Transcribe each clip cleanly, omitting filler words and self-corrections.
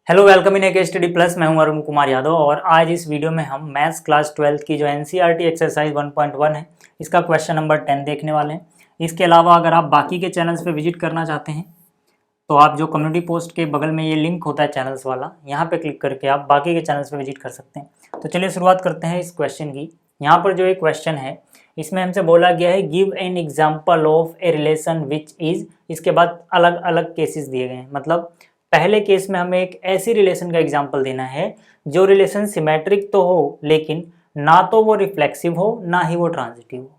Hello, welcome in के study plus. मैं हूं अरुण कुमार यादव और आज इस वीडियो में हम मैथ्स क्लास 12 की जो एनसीईआरटी एक्सरसाइज 1.1 है इसका क्वेश्चन नंबर 10 देखने वाले हैं। इसके अलावा अगर आप बाकी के चैनल्स पे विजिट करना चाहते हैं तो आप जो कम्युनिटी पोस्ट के बगल में ये लिंक होता है चैनल्स वाला, यहाँ पे क्लिक करके आप बाकी के चैनल्स पे विजिट कर सकते हैं। तो चलिए शुरुआत करते हैं इस क्वेश्चन की। यहाँ पर जो एक क्वेश्चन है इसमें हमसे बोला गया है give an example of a relation which is, इसके बाद अलग अलग केसेस दिए गए हैं। मतलब पहले केस में हमें एक ऐसी रिलेशन का एग्जाम्पल देना है जो रिलेशन सिमेट्रिक तो हो लेकिन ना तो वो रिफ्लेक्सिव हो ना ही वो ट्रांजिटिव हो।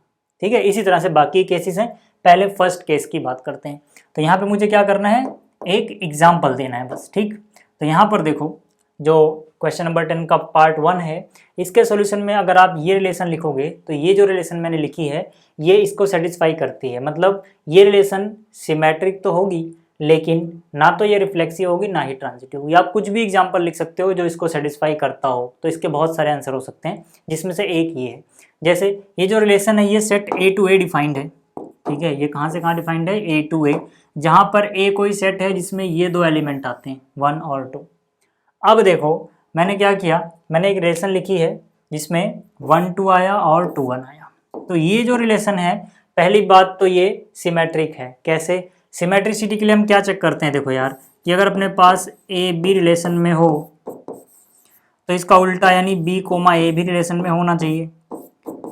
ठीक है, इसी तरह से बाकी केसेस हैं। पहले फर्स्ट केस की बात करते हैं। तो यहाँ पे मुझे क्या करना है, एक एग्जाम्पल देना है बस। ठीक, तो यहाँ पर देखो जो क्वेश्चन नंबर 10 का पार्ट 1 है इसके सॉल्यूशन में अगर आप ये रिलेशन लिखोगे तो ये जो रिलेशन मैंने लिखी है ये इसको सेटिस्फाई करती है। मतलब ये रिलेशन सिमेट्रिक तो होगी लेकिन ना तो ये रिफ्लेक्सिव होगी ना ही ट्रांजिटिव होगी। आप कुछ भी एग्जाम्पल लिख सकते हो जो इसको सेटिस्फाई करता हो। तो इसके बहुत सारे आंसर हो सकते हैं जिसमें से एक ये है। जैसे ये जो रिलेशन है ये set A to A defined है। ठीक है, ये कहाँ से कहाँ डिफाइंड है, ए टू ए, जहाँ पर ए कोई सेट है जिसमें ये दो एलिमेंट आते हैं 1 और 2। अब देखो मैंने क्या किया, मैंने एक रिलेशन लिखी है जिसमें 1 2 आया और 2 1 आया। तो ये जो रिलेशन है पहली बात तो ये सिमेट्रिक है। कैसे? सिमेट्रिसिटी के लिए हम क्या चेक करते हैं, देखो यार कि अगर अपने पास ए बी रिलेशन में हो तो इसका उल्टा यानी बी कोमा ए भी रिलेशन में होना चाहिए।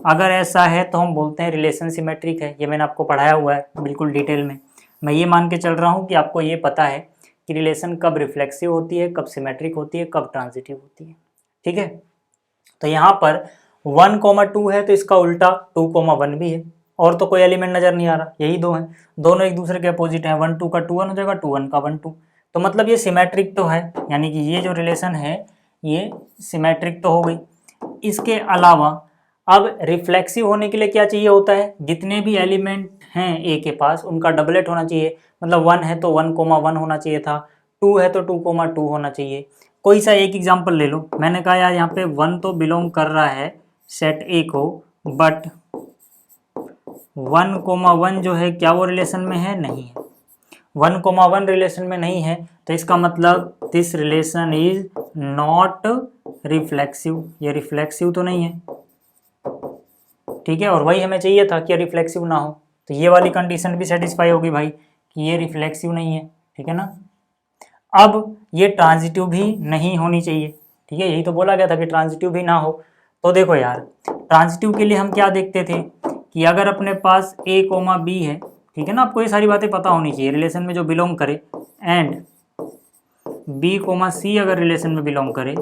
अगर ऐसा है तो हम बोलते हैं रिलेशन सिमेट्रिक है। ये मैंने आपको पढ़ाया हुआ है बिल्कुल डिटेल में। मैं ये मान के चल रहा हूँ कि आपको ये पता है कि रिलेशन कब रिफ्लेक्सिव होती है, कब सिमेट्रिक होती है, कब ट्रांजिटिव होती है। ठीक है, तो यहाँ पर 1, 2 है तो इसका उल्टा 2, 1 भी है। और तो कोई एलिमेंट नजर नहीं आ रहा, यही दो हैं, दोनों एक दूसरे के अपोजिट हैं। 1 2 का 2 1 हो जाएगा, 2 1 का 1 2। तो मतलब ये सिमेट्रिक तो है, यानी कि ये जो रिलेशन है ये सिमेट्रिक तो हो गई। इसके अलावा अब रिफ्लेक्सिव होने के लिए क्या चाहिए होता है, जितने भी एलिमेंट हैं ए के पास उनका डबलेट होना चाहिए। मतलब 1 है तो 1, 1 होना चाहिए था, 2 है तो 2, 2 होना चाहिए। कोई सा एक एग्जाम्पल ले लो। मैंने कहा यार यहाँ पे 1 तो बिलोंग कर रहा है सेट ए को, बट 1, 1 जो है क्या वो रिलेशन में है, नहीं है। 1, 1 रिलेशन में नहीं है तो इसका मतलब this relation is not reflexive. ये रिफ्लेक्सिव तो नहीं है। ठीक है, और वही हमें चाहिए था कि रिफ्लेक्सिव ना हो। तो ये वाली कंडीशन भी सेटिस्फाई होगी भाई कि ये रिफ्लेक्सिव नहीं है। ठीक है ना। अब ये ट्रांजिटिव भी नहीं होनी चाहिए। ठीक है, यही तो बोला गया था कि ट्रांजिटिव भी ना हो। तो देखो यार ट्रांजिटिव के लिए हम क्या देखते थे कि अगर अपने पास ए कोमा बी है, ठीक है ना, आपको ये सारी बातें पता होनी चाहिए रिलेशन में जो बिलोंग करे, एंड बी कोमा सी अगर रिलेशन में बिलोंग करे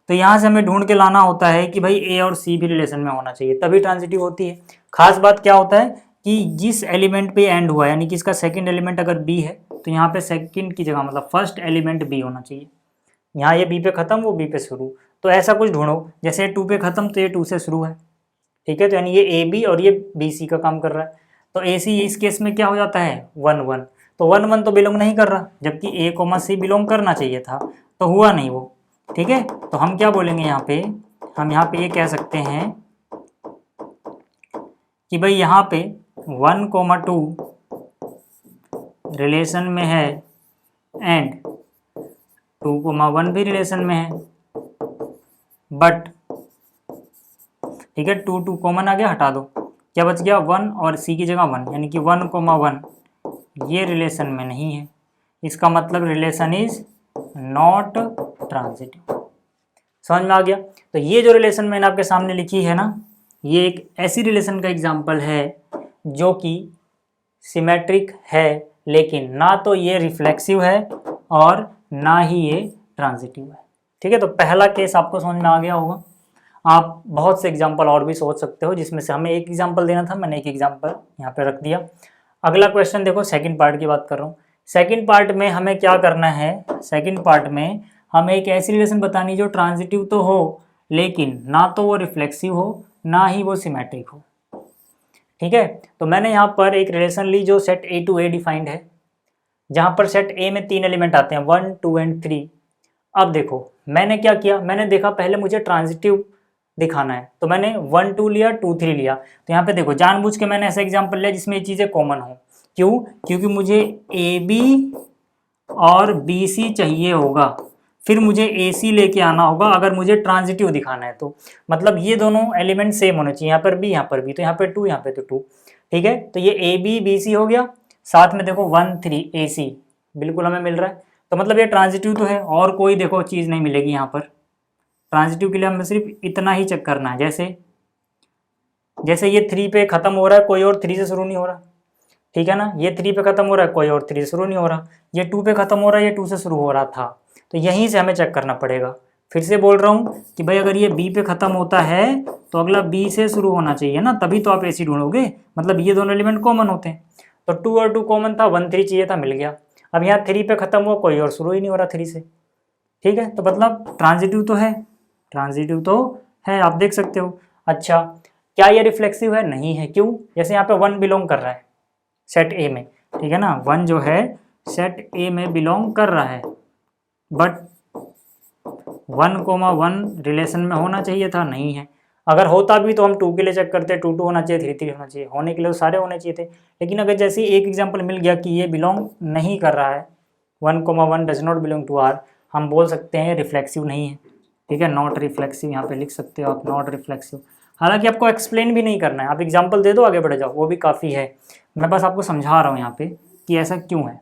तो यहाँ से हमें ढूंढ के लाना होता है कि भाई ए और सी भी रिलेशन में होना चाहिए, तभी ट्रांजिटिव होती है। खास बात क्या होता है कि जिस एलिमेंट पे एंड हुआ यानी कि इसका सेकंड एलिमेंट अगर बी है तो यहाँ पे सेकंड की जगह मतलब फर्स्ट एलिमेंट बी होना चाहिए। यहाँ ये बी पे खत्म वो बी पे शुरू, तो ऐसा कुछ ढूंढो। जैसे 2 पे खत्म तो ये 2 से शुरू है। ठीक है, तो यानी ये ए बी और ये बी सी का काम कर रहा है। तो ए सी इस केस में क्या हो जाता है 1 1। तो 1 1 तो बिलोंग नहीं कर रहा, जबकि ए कोमा सी बिलोंग करना चाहिए था, तो हुआ नहीं वो। ठीक है, तो हम क्या बोलेंगे यहाँ पे, हम यहाँ पे ये कह सकते हैं कि भाई यहाँ पे 1, 2 रिलेशन में है एंड 2, 1 भी रिलेशन में है, बट ठीक है 2 2 कॉमन आ गया, हटा दो, क्या बच गया 1 और सी की जगह 1, यानी कि 1, 1 ये रिलेशन में नहीं है। इसका मतलब रिलेशन इज नॉट ट्रांजिटिव। समझ में आ गया। तो ये जो रिलेशन मैंने आपके सामने लिखी है ना, ये एक ऐसी रिलेशन का एग्जाम्पल है जो कि सिमेट्रिक है लेकिन ना तो ये रिफ्लेक्सिव है और ना ही ये ट्रांजिटिव है। ठीक है, तो पहला केस आपको समझ में आ गया होगा। आप बहुत से एग्जाम्पल और भी सोच सकते हो जिसमें से हमें एक एग्जाम्पल देना था, मैंने एक एग्जाम्पल यहाँ पे रख दिया। अगला क्वेश्चन देखो, सेकंड पार्ट की बात कर रहा हूँ। सेकंड पार्ट में हमें क्या करना है, सेकंड पार्ट में हमें एक ऐसी रिलेशन बतानी जो ट्रांजिटिव तो हो लेकिन ना तो वो रिफ्लेक्सिव हो ना ही वो सिमेट्रिक हो। ठीक है, तो मैंने यहाँ पर एक रिलेशन ली जो set A to A defined है, जहाँ पर सेट ए में 3 एलिमेंट आते हैं 1 2 एंड 3। अब देखो मैंने क्या किया, मैंने देखा पहले मुझे ट्रांजिटिव दिखाना है तो मैंने 1 2 लिया 2 3 लिया। तो यहाँ पे देखो जानबूझ के मैंने ऐसा एग्जाम्पल लिया जिसमें ये चीज़ें कॉमन हो। क्यों? क्योंकि मुझे ए बी और बी सी चाहिए होगा। फिर मुझे ए सी लेके आना होगा अगर मुझे ट्रांजिटिव दिखाना है तो। मतलब ये दोनों एलिमेंट सेम होने चाहिए, यहाँ पर भी यहाँ पर भी, तो यहाँ पे 2 यहाँ पे तो 2। ठीक है, तो ये ए बी बी सी हो गया, साथ में देखो 1 3 ए सी बिल्कुल हमें मिल रहा है। तो मतलब ये ट्रांजिटिव तो है, और कोई देखो चीज़ नहीं मिलेगी यहाँ पर। ट्रांजिटिव के लिए हमें सिर्फ इतना ही चेक करना है, जैसे ये 3 पे ख़त्म हो रहा है, कोई और 3 से शुरू नहीं हो रहा। ठीक है ना, ये 3 पे ख़त्म हो रहा है, कोई और 3 से शुरू नहीं हो रहा। ये 2 पे ख़त्म हो रहा है, ये 2 से शुरू हो रहा था। तो यहीं से हमें चेक करना पड़ेगा। फिर से बोल रहा हूँ कि भाई अगर ये बी पे ख़त्म होता है तो अगला बी से शुरू होना चाहिए ना, तभी तो आप ए सी ढूंढोगे। मतलब ये दोनों एलिमेंट कॉमन होते हैं। तो 2 और 2 कॉमन था, 1 3 चाहिए था, मिल गया। अब यहाँ 3 पे ख़त्म हुआ, कोई और शुरू ही नहीं हो रहा 3 से। ठीक है, तो मतलब ट्रांजिटिव तो है, ट्रांजिटिव तो है, आप देख सकते हो। अच्छा, क्या ये रिफ्लेक्सिव है? नहीं है। क्यों? जैसे यहाँ पे 1 बिलोंग कर रहा है सेट ए में, ठीक है ना, 1 जो है सेट ए में बिलोंग कर रहा है, बट 1,1 रिलेशन में होना चाहिए था, नहीं है। अगर होता भी तो हम 2 के लिए चेक करते, 2 2 होना चाहिए, 3 3 होना चाहिए, होने के लिए तो सारे होने चाहिए थे। लेकिन अगर जैसे एक एग्जांपल मिल गया कि ये बिलोंग नहीं कर रहा है, 1,1 does not belong to R, हम बोल सकते हैं रिफ्लेक्सिव नहीं है। ठीक है, नॉट रिफ्लेक्सिव यहाँ पे लिख सकते हो आप, नॉट रिफ्लेक्सिव। हालांकि आपको एक्सप्लेन भी नहीं करना है, आप एग्जाम्पल दे दो, आगे बढ़ जाओ, वो भी काफ़ी है। मैं बस आपको समझा रहा हूँ यहाँ पे कि ऐसा क्यों है।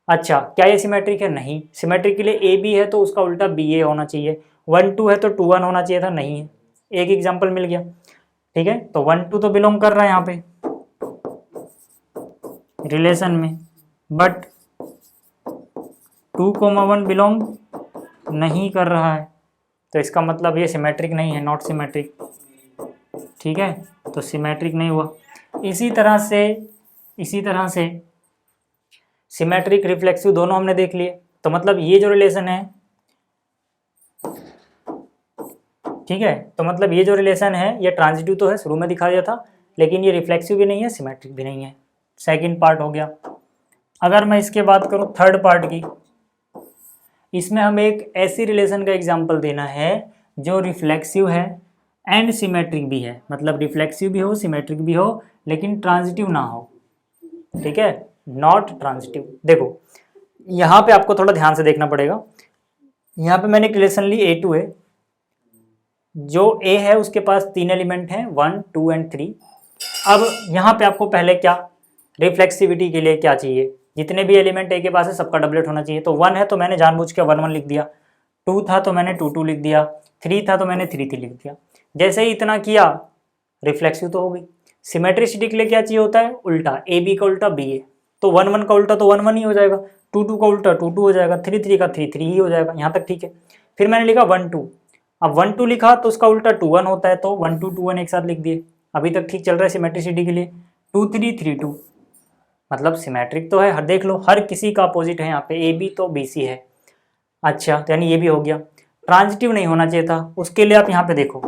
अच्छा, क्या ये सिमेट्रिक है? नहीं। सिमेट्रिक के लिए ए बी है तो उसका उल्टा बी ए होना चाहिए। 1 2 है तो 2 1 होना चाहिए था, नहीं है। एक एग्जाम्पल मिल गया। ठीक है, तो 1 2 तो बिलोंग कर रहा है यहाँ पे रिलेशन में, बट 2,1 बिलोंग नहीं कर रहा है, तो इसका मतलब ये सिमेट्रिक नहीं है, नॉट सिमेट्रिक। ठीक है, तो सिमेट्रिक नहीं हुआ। इसी तरह से सिमेट्रिक रिफ्लेक्सिव दोनों हमने देख लिए। तो मतलब ये जो रिलेशन है, ठीक है, तो मतलब ये जो रिलेशन है ये ट्रांजिटिव तो है, शुरू में दिखा दिया था, लेकिन ये रिफ्लेक्सिव भी नहीं है, सिमेट्रिक भी नहीं है। सेकंड पार्ट हो गया। अगर मैं इसके बात करूँ थर्ड पार्ट की, इसमें हमें एक ऐसी रिलेशन का एग्जाम्पल देना है जो रिफ्लेक्सिव है एंड सिमेट्रिक भी है। मतलब रिफ्लेक्सिव भी हो, सिमेट्रिक भी हो, लेकिन ट्रांजिटिव ना हो। ठीक है, नॉट ट्रांजिटिव। देखो यहाँ पे आपको थोड़ा ध्यान से देखना पड़ेगा। यहाँ पे मैंने एक रिलेशन ली A2 है, जो A है उसके पास 3 एलिमेंट हैं, 1 2 एंड 3। अब यहाँ पे आपको पहले क्या रिफ्लेक्सिविटी के लिए क्या चाहिए, जितने भी एलिमेंट A के पास है सबका डबलेट होना चाहिए। तो 1 है तो मैंने जानबूझ के 1 1 लिख दिया, 2 था तो मैंने 2 2 लिख दिया, 3 था तो मैंने 3 3 लिख दिया। जैसे ही इतना किया रिफ्लेक्सिव तो हो गई। सिमेट्रिसिटी के लिए क्या चाहिए होता है? उल्टा, ए बी का उल्टा बी ए। तो 1 1 का उल्टा तो 1 1 ही हो जाएगा, 2 2 का उल्टा 2 2 हो जाएगा, 3 3 का 3 3 ही हो जाएगा। यहाँ तक ठीक है। फिर मैंने लिखा 1 2, अब 1 2 लिखा तो उसका उल्टा 2 1 होता है, तो 1 2 2 1 एक साथ लिख दिए। अभी तक ठीक चल रहा है सिमेट्रिसिटी के लिए। 2 3 3 2 मतलब सिमेट्रिक तो है, हर देख लो हर किसी का अपोजिट है यहाँ पे, ए बी तो बी सी है। अच्छा, तो यानी ये भी हो गया। ट्रांजिटिव नहीं होना चाहिए था, उसके लिए आप यहाँ पे देखो,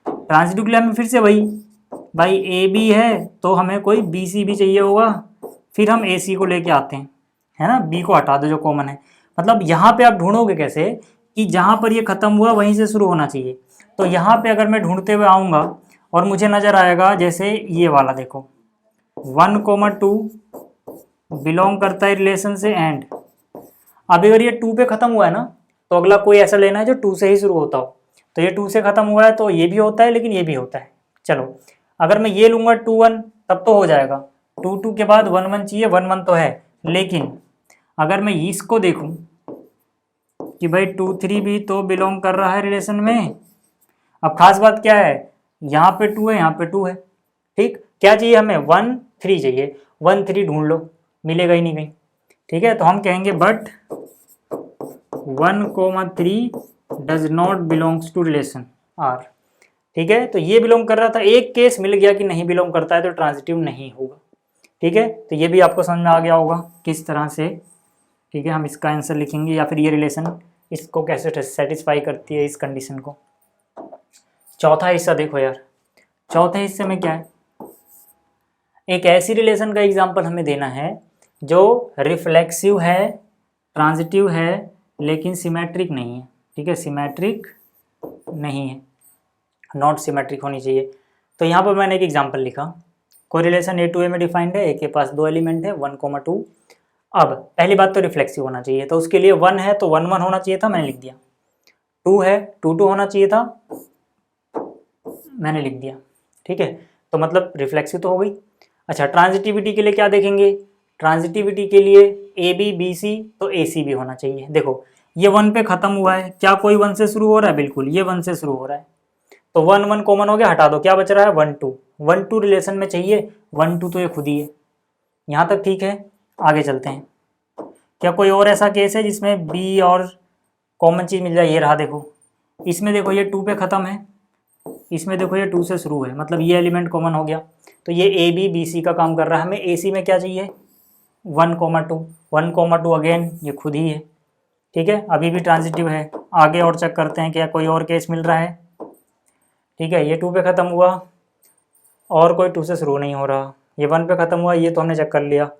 ट्रांजिटिव के लिए हमें फिर से वही, भाई ए बी है तो हमें कोई बी सी भी चाहिए होगा, फिर हम ए सी को लेके आते हैं, है ना, बी को हटा दो जो कॉमन है। मतलब यहाँ पे आप ढूंढोगे कैसे कि जहाँ पर ये ख़त्म हुआ वहीं से शुरू होना चाहिए। तो यहाँ पे अगर मैं ढूंढते हुए आऊँगा और मुझे नज़र आएगा जैसे ये वाला, देखो 1 2 बिलोंग करता है रिलेशन से एंड। अब अगर ये 2 पे ख़त्म हुआ है ना, तो अगला कोई ऐसा लेना है जो 2 से ही शुरू होता हो। तो ये 2 से ख़त्म हुआ है तो ये भी होता है, लेकिन ये भी होता है। चलो अगर मैं ये लूँगा 2 1 तब तो हो जाएगा, 2 2 के बाद 1 1 चाहिए, 1 1 तो है। लेकिन अगर मैं इसको देखूँ कि भाई 2 3 भी तो बिलोंग कर रहा है रिलेशन में। अब खास बात क्या है, यहाँ पे 2 है, यहाँ पे 2 है। ठीक, क्या चाहिए हमें? 1 3 चाहिए, 1 3 ढूंढ लो, मिलेगा ही नहीं कहीं। ठीक है, तो हम कहेंगे but 1 3 does not belongs to relation R. ठीक है, तो ये बिलोंग कर रहा था, एक केस मिल गया कि नहीं बिलोंग करता है तो ट्रांजिटिव नहीं होगा। ठीक है, तो ये भी आपको समझ में आ गया होगा किस तरह से, ठीक है, हम इसका आंसर लिखेंगे या फिर ये रिलेशन इसको कैसे सेटिस्फाई करती है इस कंडीशन को। चौथा हिस्सा देखो यार, चौथे हिस्से में क्या है, एक ऐसी रिलेशन का एग्जाम्पल हमें देना है जो रिफ्लेक्सिव है, ट्रांजिटिव है, लेकिन सिमेट्रिक नहीं है। ठीक है, सिमेट्रिक नहीं है, नॉट सिमेट्रिक होनी चाहिए। तो यहाँ पर मैंने एक एग्जांपल लिखा, कोई रिलेशन A2A में डिफाइंड है, ए के पास 2 एलिमेंट है 1 2, अब पहली बात तो रिफ्लेक्सिव होना चाहिए, तो उसके लिए 1 है तो 1 1 होना चाहिए था, मैंने लिख दिया। 2 है 2 2 होना चाहिए था, मैंने लिख दिया। ठीक है, तो मतलब रिफ्लेक्सिव तो हो गई। अच्छा, ट्रांजिटिविटी के लिए क्या देखेंगे? ट्रांजिटिविटी के लिए ए बी बी सी, तो ए सी भी होना चाहिए। देखो ये 1 पे खत्म हुआ है, क्या कोई 1 से शुरू हो रहा है? बिल्कुल, ये 1 से शुरू हो रहा है, तो 1 1 कॉमन हो गया, हटा दो, क्या बच रहा है? 1 2। 1 2 रिलेशन में चाहिए, 1 2 तो ये खुद ही है। यहाँ तक ठीक है, आगे चलते हैं। क्या कोई और ऐसा केस है जिसमें बी और कॉमन चीज़ मिल जाए? ये रहा, देखो इसमें देखो ये 2 पे ख़त्म है, इसमें देखो ये 2 से शुरू है, मतलब ये एलिमेंट कॉमन हो गया। तो ये ए बी बी सी का काम कर रहा है। हमें ए सी में क्या चाहिए? 1 2। 1 2 अगेन ये खुद ही है। ठीक है, अभी भी ट्रांजिटिव है। आगे और चेक करते हैं क्या कोई और केस मिल रहा है। ठीक है, ये 2 पे ख़त्म हुआ और कोई 2 से शुरू नहीं हो रहा, ये 1 पे ख़त्म हुआ, ये तो हमने चेक कर लिया।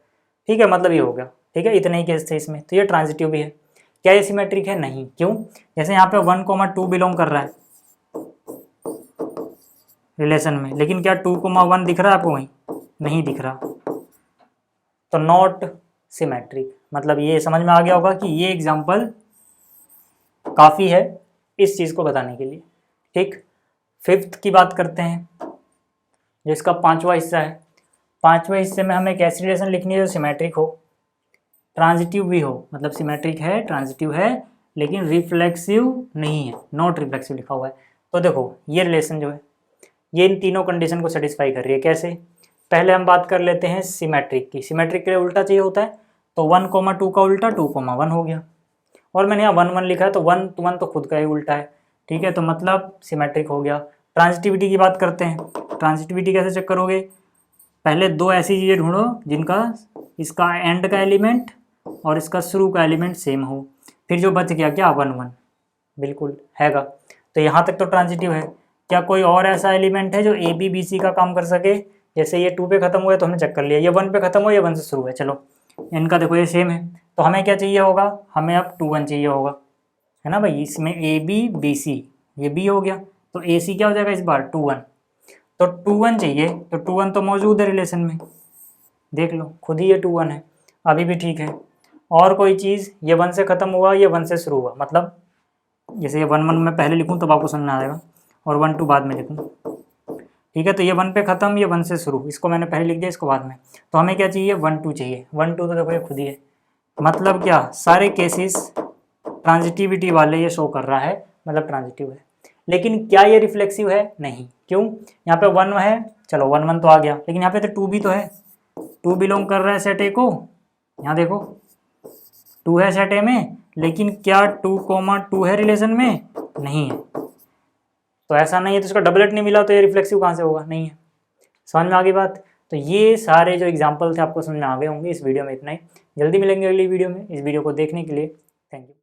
ठीक है, मतलब ये हो गया। ठीक है, इतने ही केस थे इसमें, तो ये ट्रांजिटिव भी है। क्या ये सिमेट्रिक है? नहीं। क्यों? जैसे यहाँ पे 1 2 बिलोंग कर रहा है रिलेशन में, लेकिन क्या 2 1 दिख रहा है आपको? वहीं नहीं दिख रहा, तो नॉट सिमेट्रिक। मतलब ये समझ में आ गया होगा कि ये एग्जाम्पल काफ़ी है इस चीज़ को बताने के लिए। ठीक, 5th की बात करते हैं, जो इसका 5वां हिस्सा है। 5वें हिस्से में हमें एक ऐसी रिलेशन लिखनी है जो सिमेट्रिक हो, ट्रांजिटिव भी हो, मतलब सिमेट्रिक है, ट्रांजिटिव है, लेकिन रिफ्लेक्सिव नहीं है, नॉट रिफ्लेक्सिव लिखा हुआ है। तो देखो ये रिलेशन जो है ये इन तीनों कंडीशन को सेटिस्फाई कर रही है। कैसे? पहले हम बात कर लेते हैं सिमेट्रिक की। सिमेट्रिक के लिए उल्टा चाहिए होता है, तो 1 2 का उल्टा 2 1 हो गया, और मैंने यहाँ 1 1 लिखा है, तो 1 1 तो खुद का ही उल्टा है। ठीक है, तो मतलब सिमेट्रिक हो गया। ट्रांजिटिविटी की बात करते हैं। ट्रांजिटिविटी कैसे चेक करोगे? पहले दो ऐसी चीज़ें ढूंढो जिनका इसका एंड का एलिमेंट और इसका शुरू का एलिमेंट सेम हो, फिर जो बच गया क्या? 1 1 बिल्कुल हैगा। तो यहाँ तक तो ट्रांजिटिव है। क्या कोई और ऐसा एलिमेंट है जो ए बी बी सी का काम कर सके? जैसे ये 2 पे खत्म हुआ है तो हमने चेक कर लिया, ये 1 पे खत्म हुआ, ये 1 से शुरू है, चलो इनका देखो ये सेम है, तो हमें क्या चाहिए होगा? हमें अब 2 1 चाहिए होगा, है ना भाई। इसमें ए बी बी सी, ये बी हो गया, तो ए सी क्या हो जाएगा इस बार? 2 1। तो 2 1 चाहिए, तो 2 1 तो मौजूद है रिलेशन में, देख लो खुद ही ये 2 1 है, अभी भी ठीक है। और कोई चीज़? ये 1 से ख़त्म हुआ, ये 1 से शुरू हुआ, मतलब जैसे ये 1 1 मैं पहले लिखूँ तब आपको समझ में आएगा, और 1 2 बाद में लिखूँ। ठीक है, तो ये 1 पे ख़त्म, ये 1 से शुरू, इसको मैंने पहले लिख दिया, इसको बाद में। तो हमें क्या चाहिए? 1 2 चाहिए। 1 2 तो देखो ये खुद ही है, मतलब क्या सारे केसेस ट्रांजिटिविटी वाले ये शो कर रहा है, मतलब ट्रांजिटिव है। लेकिन क्या ये रिफ्लेक्सिव है? नहीं। क्यों? यहाँ पे 1 है, चलो 1 1 तो आ गया, लेकिन यहाँ पे तो 2 भी तो है, 2 बिलोंग कर रहा है सेट ए को। यहाँ देखो 2 है सेट ए में, लेकिन क्या 2 2 है रिलेशन में? नहीं है। तो ऐसा नहीं है, तो इसका डबलेट नहीं मिला तो ये रिफ्लेक्सिव कहाँ से होगा? नहीं है। समझ में आ गई बात? तो ये सारे जो एग्जाम्पल थे आपको समझ में आ गए होंगे। इस वीडियो में इतना ही, जल्दी मिलेंगे अगली वीडियो में। इस वीडियो को देखने के लिए थैंक यू।